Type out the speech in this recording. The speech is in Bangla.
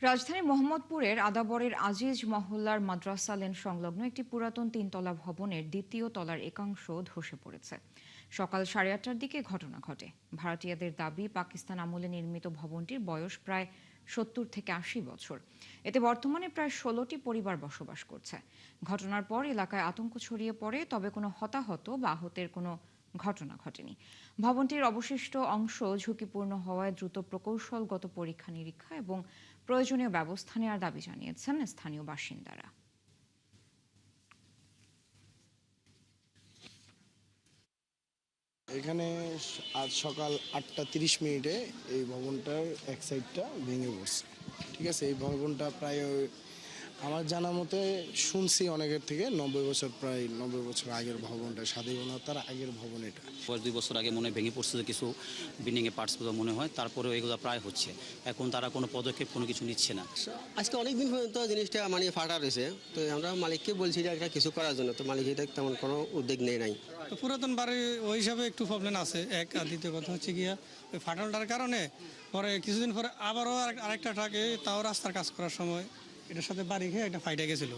রাজধানীর মোহাম্মদপুরের আদাবরের আজিজ মহল্লার মাদ্রাসা লেন সংলগ্ন একটি পুরাতন তিনতলা ভবনের দ্বিতীয় তলার একাংশ ধসে পড়েছে। সকাল 8:30টার দিকে ঘটনা ঘটে। ভাড়াটিয়াদের দাবি, পাকিস্তান আমলে নির্মিত ভবনটির বয়স প্রায় 70 থেকে 80 বছর। এতে বর্তমানে প্রায় 16টি পরিবার বসবাস করছে। ঘটনার পর এলাকায় আতঙ্ক ছড়িয়ে পড়ে, তবে কোনো হতাহত বা আহতের কোনো ঘটনা ঘটেনি। ভবনটির অবশিষ্ট অংশ ঝুঁকিপূর্ণ হওয়ায় দ্রুত প্রকৌশলগত পরীক্ষা নিরীক্ষা এবং প্রয়োজনীয় ব্যবস্থা নেওয়ার দাবি জানিয়েছেন স্থানীয় বাসিন্দারা। এখানে আজ সকাল 8:30 এই ভবনটার এক সাইডটা ভেঙে পড়ছে। ঠিক আছে, এই ভবনটা প্রায় আমার জানা মতে শুনছি অনেকের থেকে 90 বছর, প্রায় 90 বছর আগের ভবনটা, স্বাধীনতার আগের ভবন এটা। 2 বছর আগে মনে হয় ভেঙে পড়ছে যে কিছু বিল্ডিংয়ে পার্টস মনে হয়, তারপরেও এগুলো প্রায় হচ্ছে। এখন তারা কোনো পদক্ষেপ কোনো কিছু নিচ্ছে না। আজকে অনেক দিন পর্যন্ত জিনিসটা মানে ফাটা রয়েছে, তো আমরা মালিককে বলছি যে এটা কিছু করার জন্য, তো মালিক এটা তেমন কোনো উদ্যোগ নেই নাই। তো পুরাতন বাড়ি ওই হিসাবে একটু প্রবলেম আছে। এক আর দ্বিতীয় কথা হচ্ছে গিয়া ওই ফাটলটার কারণে পরে কিছুদিন পরে আবারও আরেকটা ট্রাকে তাও রাস্তার কাজ করার সময় এটার সাথে বাড়ি খেয়ে একটা ফাইটে গেছিলো।